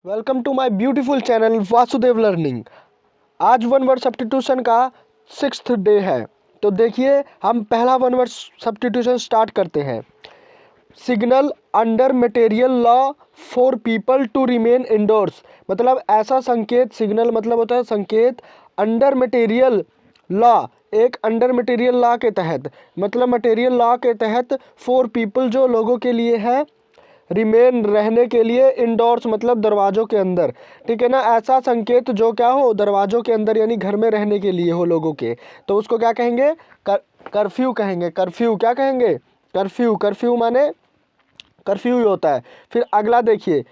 Welcome to my beautiful channel Vasudev Learning. आज one word substitution का 6th day है। तो देखिए हम पहला वन वर्ड सब्स्टिट्यूशन स्टार्ट करते हैं। Signal under material law for people to remain indoors, मतलब ऐसा संकेत, सिग्नल मतलब होता है संकेत, अंडर मटेरियल लॉ, एक अंडर मटेरियल लॉ के तहत, मतलब मटेरियल लॉ के तहत, फॉर पीपल जो लोगों के लिए है, रिमेन रहने के लिए, इंडोर्स मतलब दरवाज़ों के अंदर, ठीक है ना। ऐसा संकेत जो क्या हो, दरवाज़ों के अंदर यानी घर में रहने के लिए हो लोगों के, तो उसको क्या कहेंगे, कर्फ्यू कहेंगे। कर्फ्यू क्या कहेंगे, कर्फ्यू। कर्फ्यू माने कर्फ्यू ही होता है। फिर अगला देखिए,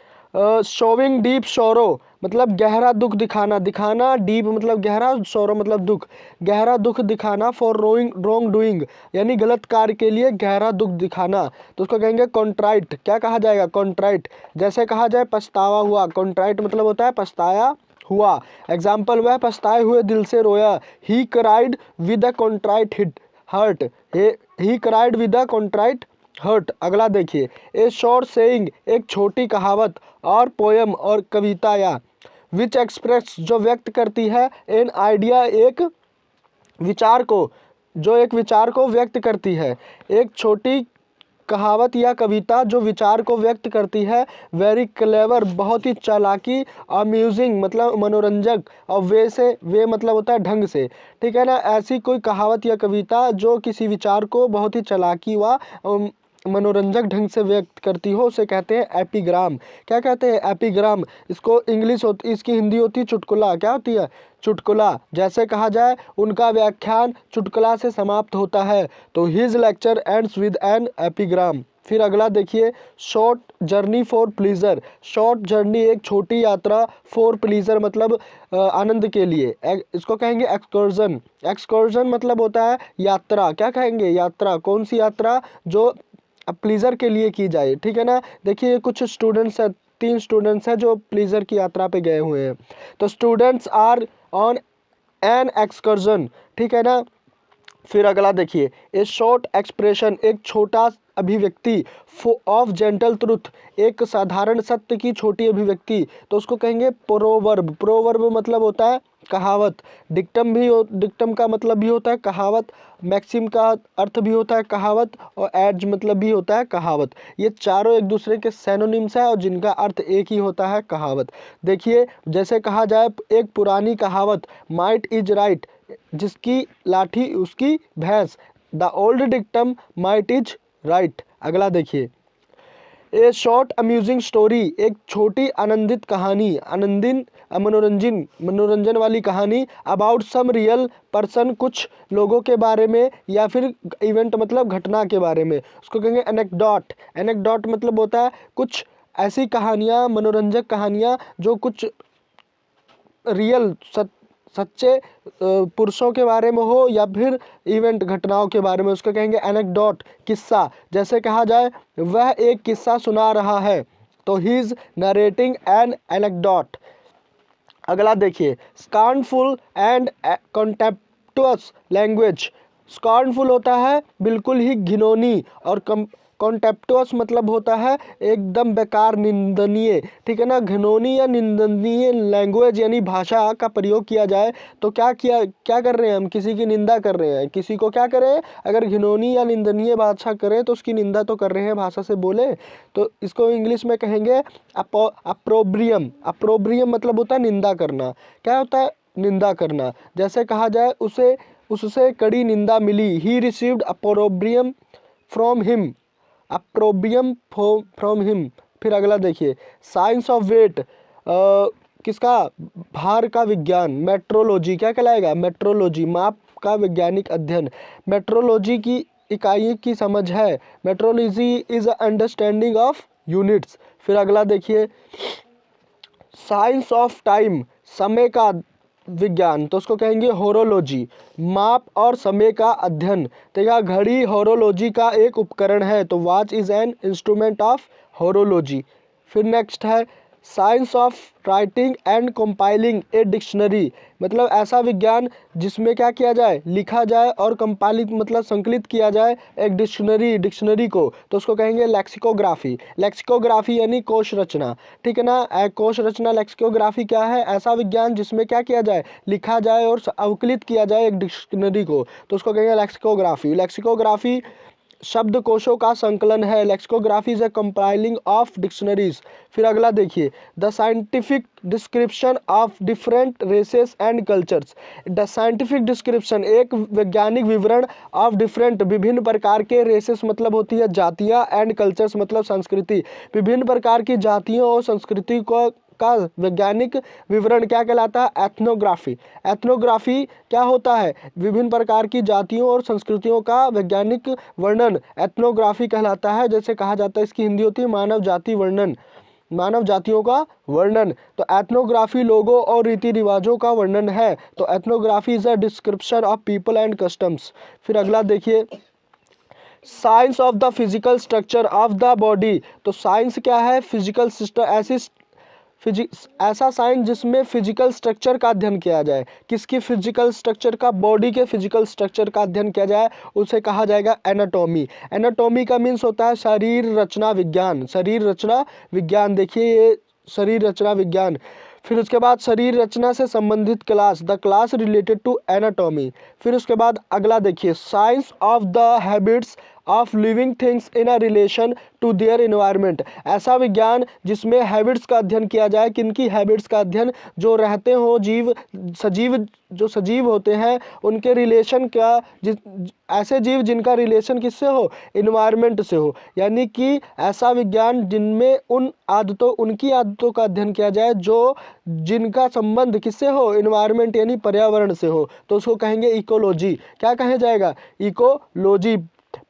शोविंग डीप सोरो मतलब गहरा दुख दिखाना, दिखाना डीप मतलब गहरा, सोरो मतलब दुख, गहरा दुख दिखाना, फॉर रोंग डूइंग यानी गलत कार्य के लिए गहरा दुख दिखाना, तो उसको कहेंगे कॉन्ट्राइट। क्या कहा जाएगा, कॉन्ट्राइट। जैसे कहा जाए पछतावा हुआ, कॉन्ट्राइट मतलब होता है पछताया हुआ। एग्जाम्पल, वह पछताए हुए दिल से रोया, he cried with a contrite heart, he cried with a contrite heart. अगला देखिए, ए शॉर्ट सेइंग एक छोटी कहावत, और पोयम और कविता, या विच एक्सप्रेस जो व्यक्त करती है, एन आइडिया एक विचार को, जो एक विचार को व्यक्त करती है। एक छोटी कहावत या कविता जो विचार को व्यक्त करती है। वेरी क्लेवर बहुत ही चालाकी, अम्यूजिंग मतलब मनोरंजक, और वे से, वे मतलब होता है ढंग से, ठीक है ना। ऐसी कोई कहावत या कविता जो किसी विचार को बहुत ही चालाकी व मनोरंजक ढंग से व्यक्त करती हो, उसे कहते हैं एपिग्राम। क्या कहते हैं, एपिग्राम। इसको इंग्लिश होती, इसकी हिंदी होती है चुटकुला। क्या होती है, चुटकुला। जैसे कहा जाए उनका व्याख्यान चुटकुला से समाप्त होता है, तो his lecture ends with an epigram. फिर अगला देखिए, short journey for pleasure, short journey एक छोटी यात्रा, फॉर प्लीजर मतलब आनंद के लिए, इसको कहेंगे एक्सकर्जन। एक्सकर्जन मतलब होता है यात्रा। क्या कहेंगे, यात्रा। कौन सी यात्रा, जो प्लीजर के लिए की जाए, ठीक है ना। देखिए कुछ स्टूडेंट्स हैं, 3 स्टूडेंट्स हैं जो प्लीजर की यात्रा पे गए हुए हैं, तो students are on an excursion, ठीक है ना। फिर अगला देखिए, ए शॉर्ट एक्सप्रेशन एक छोटा अभिव्यक्ति, ऑफ जेंटल ट्रुथ एक साधारण सत्य की छोटी अभिव्यक्ति, तो उसको कहेंगे प्रोवर्ब। प्रोवर्ब मतलब होता है कहावत। डिक्टम भी हो, डिक्टम का मतलब भी होता है कहावत। मैक्सिम का अर्थ भी होता है कहावत, और एड्ज मतलब भी होता है कहावत। ये चारों एक दूसरे के सैनोनिम्स है और जिनका अर्थ एक ही होता है, कहावत। देखिए जैसे कहा जाए एक पुरानी कहावत, माइट इज राइट जिसकी लाठी उसकी भैंस, the old dictum might is right. अगला देखिए, ए शॉर्ट अम्यूजिंग स्टोरी एक छोटी आनंदित कहानी, आनंदिन मनोरंजन, मनोरंजन वाली कहानी, अबाउट सम रियल पर्सन कुछ लोगों के बारे में, या फिर इवेंट मतलब घटना के बारे में, उसको कहेंगे एनेक्डोट। एनेक्डोट मतलब होता है कुछ ऐसी कहानियाँ, मनोरंजक कहानियाँ जो कुछ रियल सच्चे पुरुषों के बारे में हो, या फिर इवेंट घटनाओं के बारे में, उसको कहेंगे एनेक्डोट, किस्सा। जैसे कहा जाए वह एक किस्सा सुना रहा है, तो he is narrating N anecdote. अगला देखिए, स्कॉर्नफुल एंड कॉन्टेम्प्टुअस लैंग्वेज। स्कॉर्नफुल होता है बिल्कुल ही घिनौनी, और कॉन्टेम्प्टुअस मतलब होता है एकदम बेकार, निंदनीय, ठीक है ना। घिनौनी या निंदनीय लैंग्वेज यानी भाषा का प्रयोग किया जाए, तो क्या कर रहे हैं हम, किसी की निंदा कर रहे हैं। किसी को क्या करें, अगर घिनौनी या निंदनीय भाषा करें तो उसकी निंदा तो कर रहे हैं, भाषा से बोले, तो इसको इंग्लिश में कहेंगे अप्रोब्रियम। अप्रोब्रियम मतलब होता है निंदा करना। क्या होता है, निंदा करना। जैसे कहा जाए उसे, उससे कड़ी निंदा मिली, he received opprobrium from him, opprobrium from him. फिर अगला देखिए, साइंस ऑफ वेट, किसका, भार का विज्ञान, मेट्रोलॉजी। क्या कहलाएगा, मेट्रोलॉजी, माप का वैज्ञानिक अध्ययन। मेट्रोलॉजी की इकाई की समझ है। Metrology is understanding of units. फिर अगला देखिए, साइंस ऑफ टाइम, समय का विज्ञान, तो उसको कहेंगे होरोलॉजी, माप और समय का अध्ययन। तो यह घड़ी होरोलॉजी का एक उपकरण है, तो watch is an instrument of horology. फिर नेक्स्ट है science of writing and compiling a dictionary, मतलब ऐसा विज्ञान जिसमें क्या किया जाए, लिखा जाए और कंपाइलिंग मतलब संकलित किया जाए एक डिक्शनरी को, तो उसको कहेंगे लेक्सिकोग्राफी। लेक्सिकोग्राफी यानी कोश रचना, ठीक है ना। कोश रचना लेक्सिकोग्राफी क्या है, ऐसा विज्ञान जिसमें क्या किया जाए, लिखा जाए और अवकलित किया जाए एक डिक्शनरी को, तो उसको कहेंगे लेक्सिकोग्राफी। लेक्सिकोग्राफी शब्दकोशों का संकलन है। Lexicography is a compiling of dictionaries. फिर अगला देखिए, the scientific description of different races and cultures. The scientific description एक वैज्ञानिक विवरण ऑफ डिफरेंट विभिन्न प्रकार के रेसेस मतलब होती है जातियां, एंड कल्चर्स मतलब संस्कृति, विभिन्न प्रकार की जातियों और संस्कृति को का वैज्ञानिक विवरण क्या कहलाता है, एथनोग्राफी। एथनोग्राफी क्या होता है, विभिन्न प्रकार की जातियों और संस्कृतियों का वैज्ञानिक वर्णन एथनोग्राफी कहलाता है। जैसे कहा जाता है, इसकी हिंदी होती है मानव जाति वर्णन, मानव जातियों का वर्णन। तो एथनोग्राफी लोगों और रीति रिवाजों का वर्णन है। तो ethnography is a description of people and customs. फिर अगला देखिए, science of the physical structure of the body. तो साइंस क्या है, फिजिकल सिस्टम, ऐसा साइंस जिसमें फिजिकल स्ट्रक्चर का अध्ययन किया जाए। किसकी फिजिकल स्ट्रक्चर का, बॉडी के फिजिकल स्ट्रक्चर का अध्ययन किया जाए, उसे कहा जाएगा एनाटॉमी। एनाटॉमी का मीन्स होता है शरीर रचना विज्ञान। शरीर रचना विज्ञान, देखिए ये शरीर रचना विज्ञान। फिर उसके बाद शरीर रचना से संबंधित class, the class related to anatomy. फिर उसके बाद अगला देखिए, science of the habits of living things in a relation to their environment. ऐसा विज्ञान जिसमें हैबिट्स का अध्ययन किया जाए। किनकी हैबिट्स का अध्ययन, जो रहते हो जीव, सजीव, जो सजीव होते हैं उनके रिलेशन का, ऐसे जीव जिनका रिलेशन किससे हो, एनवायरनमेंट से हो। यानी कि ऐसा विज्ञान जिनमें उनकी आदतों का अध्ययन किया जाए जो जिनका संबंध किससे हो, एनवायरनमेंट यानी पर्यावरण से हो, तो उसको कहेंगे इकोलॉजी। क्या कहा जाएगा, इकोलॉजी।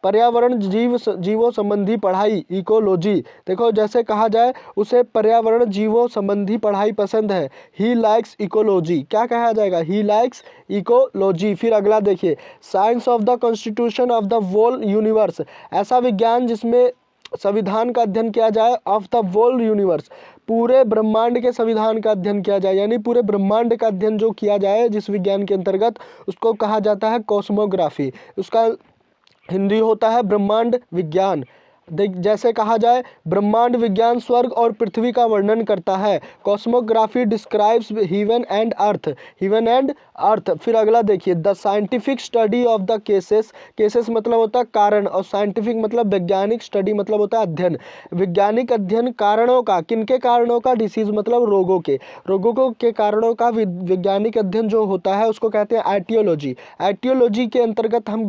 पर्यावरण जीवों संबंधी पढ़ाई, इकोलॉजी। देखो जैसे कहा जाए, उसे पर्यावरण जीवों संबंधी पढ़ाई पसंद है, ही लाइक्स इकोलॉजी। क्या कहा जाएगा, ही लाइक्स इकोलॉजी। फिर अगला देखिए, science of the constitution of the world universe. ऐसा विज्ञान जिसमें संविधान का अध्ययन किया जाए, ऑफ द वर्ल्ड यूनिवर्स, पूरे ब्रह्मांड के संविधान का अध्ययन किया जाए। यानी पूरे ब्रह्मांड का अध्ययन जो किया जाए जिस विज्ञान के अंतर्गत, उसको कहा जाता है कॉस्मोग्राफी। उसका हिंदी होता है ब्रह्मांड विज्ञान। जैसे कहा जाए, ब्रह्मांड विज्ञान स्वर्ग और पृथ्वी का वर्णन करता है। Cosmography describes heaven and earth, heaven and earth. फिर अगला देखिए, the scientific study of the cases. Cases मतलब होता है कारण, और साइंटिफिक मतलब वैज्ञानिक, स्टडी मतलब होता है अध्ययन। वैज्ञानिक अध्ययन कारणों का, किनके कारणों का, डिसीज मतलब रोगों के कारणों का वैज्ञानिक अध्ययन जो होता है उसको कहते हैं एटियोलॉजी। एटियोलॉजी के अंतर्गत हम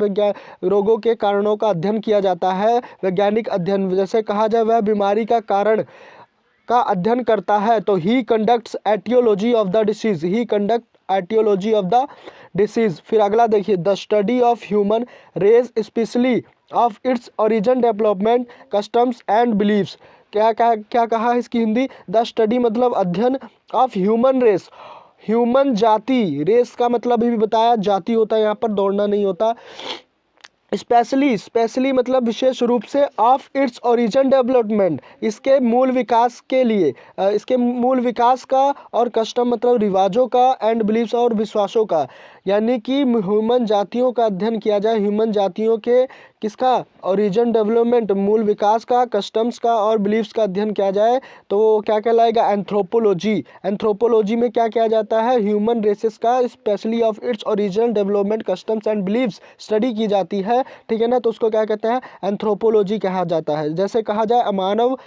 रोगों के कारणों का अध्ययन किया जाता है, वैज्ञानिक अध्ययन। जैसे कहा जाए, वह बीमारी का कारण का अध्ययन करता है, तो he conducts etiology of the disease, he conduct etiology of the disease. फिर अगला देखिए, the study of human race specially of its origin, development, customs and beliefs. क्या कहा है इसकी हिंदी, द स्टडी मतलब अध्ययन, ऑफ ह्यूमन रेस, ह्यूमन जाति, रेस का मतलब भी बताया, जाति होता है, यहाँ पर दौड़ना नहीं होता। स्पेशली मतलब विशेष रूप से, ऑफ इट्स ओरिजिन, डेवलपमेंट, इसके मूल विकास के लिए, इसके मूल विकास का, और कस्टम मतलब रिवाजों का, एंड बिलीव्स और विश्वासों का। यानी कि ह्यूमन जातियों का अध्ययन किया जाए, ह्यूमन जातियों के किसका, ओरिजिन, डेवलपमेंट, मूल विकास का, कस्टम्स का और बिलीव्स का अध्ययन किया जाए, तो वो क्या कहलाएगा, एंथ्रोपोलॉजी। एंथ्रोपोलॉजी में क्या किया जाता है, ह्यूमन रेसेस का specially of its origin, development, customs and believes study की जाती है, ठीक है ना। तो उसको क्या कहते हैं, एंथ्रोपोलॉजी कहा जाता है। जैसे कहा जाए, मानव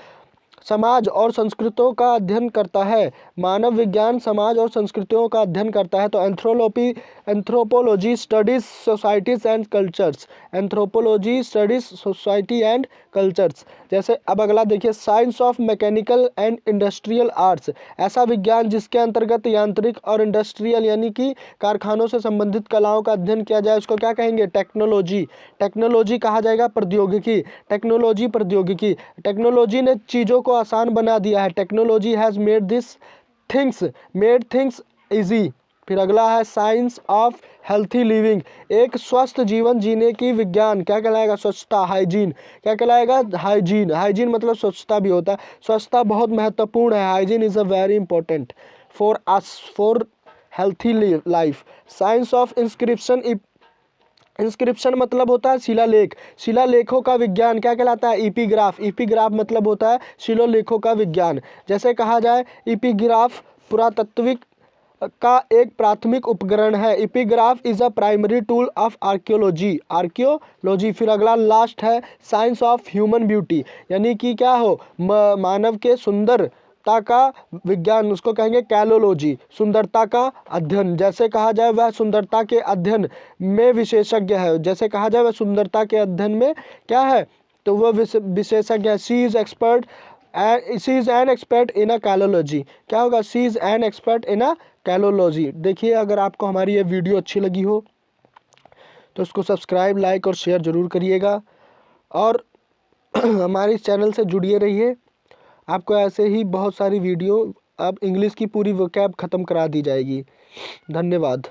समाज और संस्कृतियों का अध्ययन करता है, मानव विज्ञान समाज और संस्कृतियों का अध्ययन करता है, तो anthropology studies societies and cultures, anthropology studies society and cultures. जैसे अब अगला देखिए, science of mechanical and industrial arts. ऐसा विज्ञान जिसके अंतर्गत यांत्रिक और इंडस्ट्रियल यानी कि कारखानों से संबंधित कलाओं का अध्ययन किया जाए, उसको क्या कहेंगे, टेक्नोलॉजी। टेक्नोलॉजी कहा जाएगा प्रौद्योगिकी, टेक्नोलॉजी प्रौद्योगिकी। टेक्नोलॉजी ने चीज़ों को आसान बना दिया है, technology has made things easy. फिर अगला है साइंस ऑफ हेल्थी लिविंग, एक स्वस्थ जीवन जीने की विज्ञान। क्या कहलाएगा? स्वच्छता, हाइजीन। क्या कहलाएगा? हाइजीन। हाइजीन मतलब स्वच्छता भी होता है। स्वच्छता बहुत महत्वपूर्ण है। Hygiene is a very important for us, for healthy life. Science of inscription, inscription मतलब होता है शिलालेख। शिलालेखों का विज्ञान क्या कहलाता है? इपिग्राफ। इपिग्राफ मतलब होता है शिलालेखों का विज्ञान। जैसे कहा जाए इपिग्राफ पुरातत्विक का एक प्राथमिक उपकरण है। Epigraph is a primary tool of archaeology. Archaeology. फिर अगला लास्ट है साइंस ऑफ ह्यूमन ब्यूटी, यानी कि क्या हो? मानव के सुंदरता का विज्ञान, उसको कहेंगे कैलोलॉजी। सुंदरता का अध्ययन, जैसे कहा जाए वह सुंदरता के अध्ययन में विशेषज्ञ है। जैसे कहा जाए वह सुंदरता के अध्ययन में क्या है? तो वह विशेषज्ञ है। She is expert, she is an expert in a calology. क्या होगा? She is an expert in a calology. देखिए, अगर आपको हमारी ये वीडियो अच्छी लगी हो तो उसको सब्सक्राइब, लाइक और शेयर ज़रूर करिएगा, और हमारे इस चैनल से जुड़िए रहिए। आपको ऐसे ही बहुत सारी वीडियो, अब इंग्लिश की पूरी वोकैब ख़त्म करा दी जाएगी। धन्यवाद।